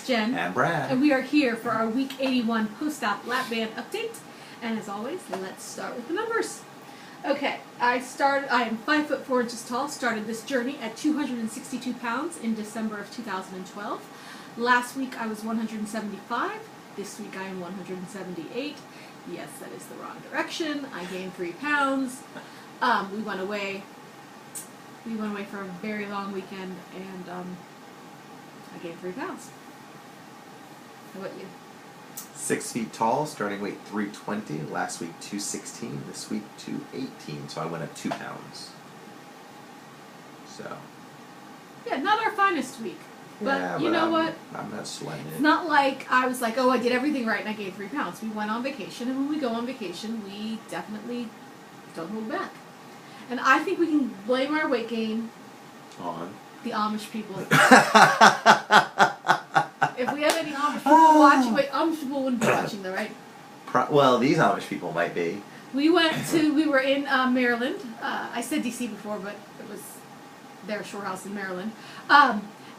Jen. And Brad. And we are here for our Week 81 post-op lap band update. And as always, let's start with the numbers. Okay, I am 5'4" tall, started this journey at 262 pounds in December of 2012. Last week I was 175. This week I am 178. Yes, that is the wrong direction. I gained 3 pounds. We went away for a very long weekend, and I gained 3 pounds. How about you? 6 feet tall, starting weight 320. Last week 216. This week 218. So I went up 2 pounds. So. Yeah, not our finest week. But yeah, you know what? I'm not sweating it. It's not like I was like, oh, I did everything right and I gained 3 pounds. We went on vacation, and when we go on vacation, we definitely don't hold back. And I think we can blame our weight gain on the Amish people. If we have any Amish people watching, wait, Amish people wouldn't be watching though, right? Well, these Amish people might be. We were in Maryland. I said D.C. before, but it was their shore house in Maryland.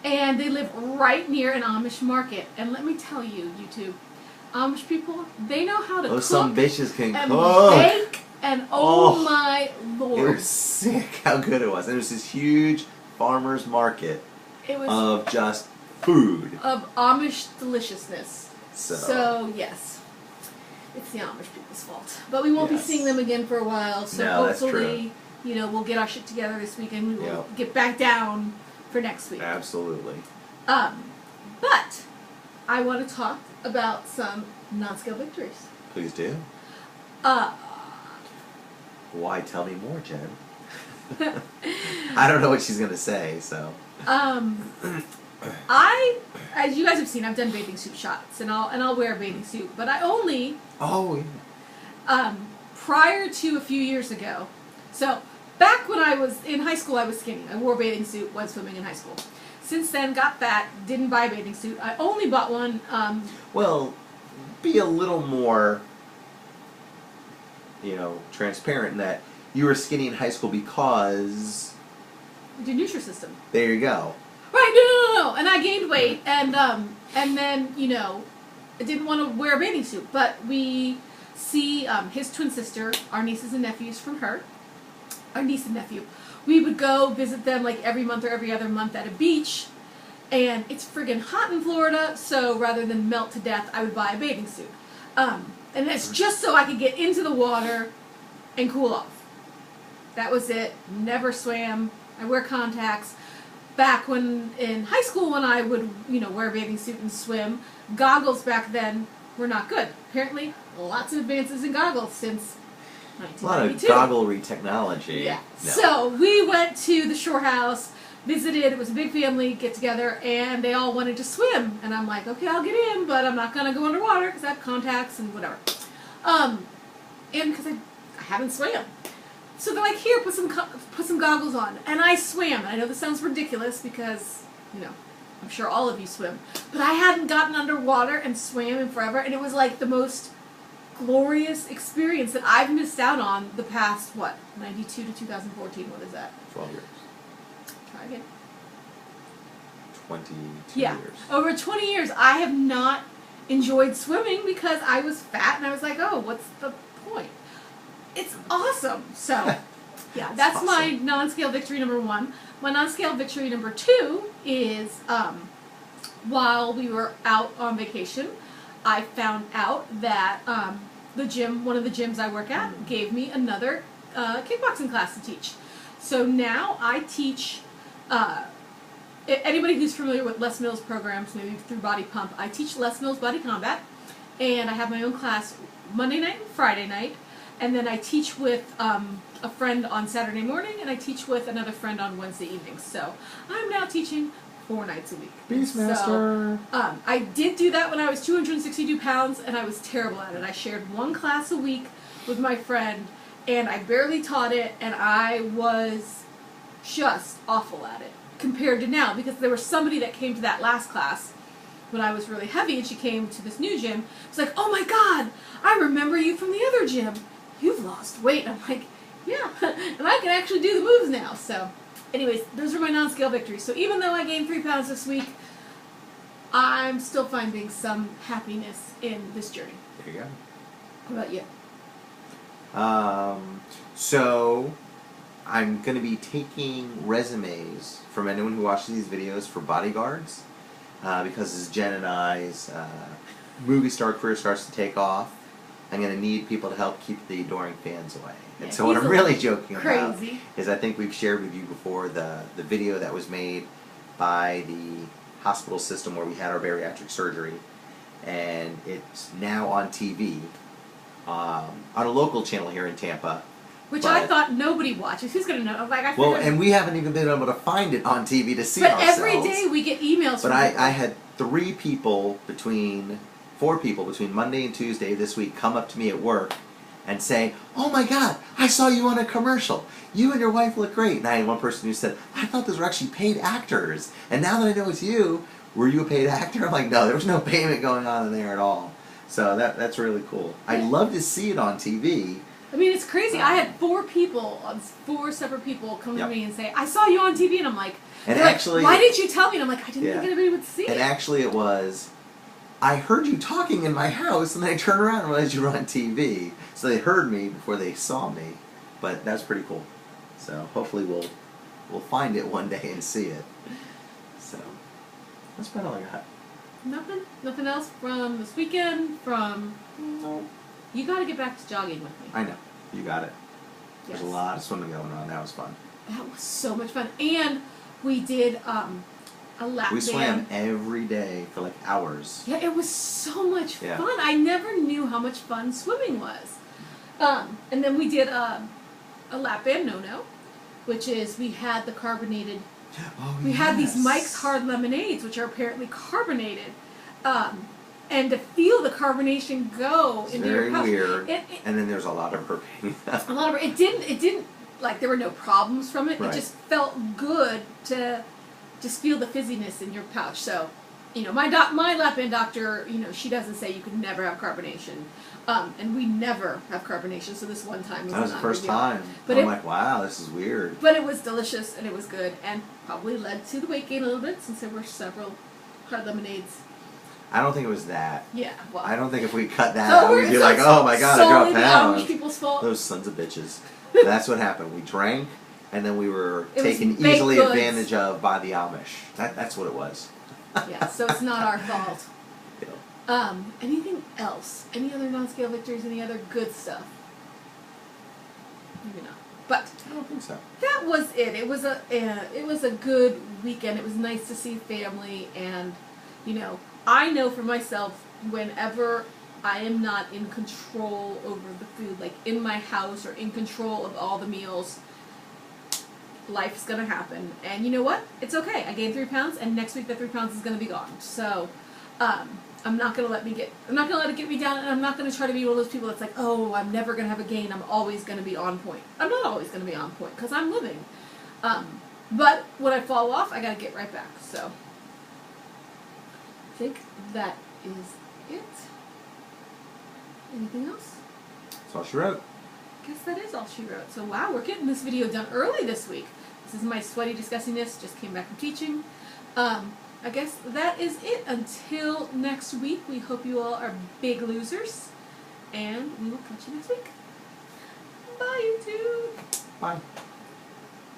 And they live right near an Amish market. And let me tell you, YouTube, Amish people, they know how to cook some bitches can and cook. bake. And oh my Lord. It was sick how good it was. And it was this huge farmer's market of just food. Of Amish deliciousness. So yes. It's the Amish people's fault. But we won't be seeing them again for a while. So no, hopefully, we'll get our shit together this week and we will get back down for next week. Absolutely. But I want to talk about some non-scale victories. Please do. Why? Tell me more, Jen. I don't know what she's going to say, so. As you guys have seen, I've done bathing suit shots, and I'll wear a bathing suit, but I only. Oh. Yeah. Prior to a few years ago, so back when I was in high school, I was skinny. I wore a bathing suit, went swimming in high school. Since then, got fat, didn't buy a bathing suit. I only bought one. Well, be a little more, transparent in that you were skinny in high school because. The Nutrisystem. There you go. Right, no. And I gained weight, and then, I didn't want to wear a bathing suit. But we see his twin sister, our nieces and nephews from her, our niece and nephew. We would go visit them like every month or every other month at a beach, and it's friggin' hot in Florida, so rather than melt to death, I would buy a bathing suit. And that's just so I could get into the water and cool off. That was it. Never swam. I wear contacts. Back when in high school, when I would, wear a bathing suit and swim, goggles back then were not good. Apparently, lots of advances in goggles since 1992. A lot of gogglery technology. Yeah. No. So we went to the shore house, visited. It was a big family get together, and they all wanted to swim. And I'm like, okay, I'll get in, but I'm not gonna go underwater because I have contacts and whatever. And because I haven't swam. So they're like, here, put some goggles on. And I swam. I know this sounds ridiculous because, I'm sure all of you swim. But I hadn't gotten underwater and swam in forever, and it was like the most glorious experience that I've missed out on the past, 92 to 2014, what is that? 12 years. Try again. 22 years. Over 20 years, I have not enjoyed swimming because I was fat, and I was like, oh, what's the point? It's awesome. So, yeah, that's awesome. My non-scale victory number 1. My non-scale victory number 2 is while we were out on vacation, I found out that one of the gyms I work at, gave me another kickboxing class to teach. So now I teach anybody who's familiar with Les Mills programs, maybe through Body Pump. I teach Les Mills Body Combat, and I have my own class Monday night and Friday night. And then I teach with a friend on Saturday morning, and I teach with another friend on Wednesday evenings. So I'm now teaching 4 nights a week. Beastmaster. So, I did do that when I was 262 pounds, and I was terrible at it. I shared 1 class a week with my friend, and I barely taught it, and I was just awful at it compared to now, because there was somebody that came to that last class when I was really heavy, and she came to this new gym. It's like, oh my God, I remember you from the other gym. You've lost weight. I'm like, yeah, and I can actually do the moves now. So anyways, those are my non-scale victories. So even though I gained 3 pounds this week, I I'm still finding some happiness in this journey. There you go. How about you? So I'm going to be taking resumes from anyone who watches these videos for bodyguards, because as Jen and I's movie star career starts to take off, I'm going to need people to help keep the adoring fans away. And Yeah, so what he's I'm a really joking about crazy. is I think we've shared with you before the video that was made by the hospital system where we had our bariatric surgery, and it's now on TV on a local channel here in Tampa. Which But- I thought nobody watches. Who's gonna know? Like I Well, figured, and we haven't even been able to find it on TV to see but ourselves. every day we get emails But from people. I had 4 people between Monday and Tuesday this week come up to me at work and say, "Oh my God, I saw you on a commercial. You and your wife look great." And I had one person who said, "I thought those were actually paid actors. And now that I know it's you, were you a paid actor?" I'm like, "No, there was no payment going on in there at all." So that's really cool. I'd love to see it on TV. I mean, it's crazy. I had 4 separate people come Yep. to me and say, "I saw you on TV," and I'm like, And they're like, actually- "Why didn't you tell me?" And I'm like, "I didn't Yeah. think anybody would see And it." actually it was, I heard you talking in my house, and then I turned around and realized you were on TV. So they heard me before they saw me. But that's pretty cool. So hopefully we'll find it one day and see it. So that's about all I got. Nothing else from this weekend. From No. you got to get back to jogging with me. I know. You got it. Yes. There's a lot of swimming going on. That was fun. That was so much fun, and we did a lap We band. swam every day for like hours. Yeah, it was so much Yeah. fun. I never knew how much fun swimming was. And then we did a lap band no-no, which is we had the carbonated. Oh, We had these yes. Mike's Hard Lemonades, which are apparently carbonated, and to feel the carbonation go It's into very your pouch. weird. It, And then there's a lot of burping. a lot of it didn't like there were no problems from it. Right. It just felt good to just feel the fizziness in your pouch. So, you know, my lap band doctor, you know, she doesn't say you can never have carbonation, and we never have carbonation. So this one time That was the not a first big deal. time. But I'm it- like, wow, this is weird. But it was delicious and it was good, and probably led to the weight gain a little bit since there were several hard lemonades. I don't think it was that. Yeah, well, I don't think if we cut that So out, we're- we'd be so like, it's oh my God, I solely dropped the pounds. Amish people's fault. Those sons of bitches. That's what happened. We drank, and then we were It was taken baked easily goods. advantage of by the Amish. That's what it was. Yeah, so it's not our fault. Yeah. Anything else? Any other non-scale victories? Any other good stuff? Maybe not. But I don't think so. that was it. It was a good weekend. It was nice to see family, and you know, I know for myself, whenever I am not in control over the food, like in my house or in control of all the meals, life's gonna happen. And you know what? It's okay. I gained 3 pounds, and next week that 3 pounds is gonna be gone. So, I'm not gonna let it get me down, and I'm not gonna try to be one of those people that's like, oh, I'm never gonna have a gain. I'm always gonna be on point. I'm not always gonna be on point because I'm living. But when I fall off, I gotta get right back. So, I think that is it. Anything else? That's all she wrote. Guess that is all she wrote. So wow, we're getting this video done early this week. This is my sweaty disgustingness. Just came back from teaching. I guess that is it. Until next week, we hope you all are big losers, and we will catch you next week. Bye, YouTube. Bye.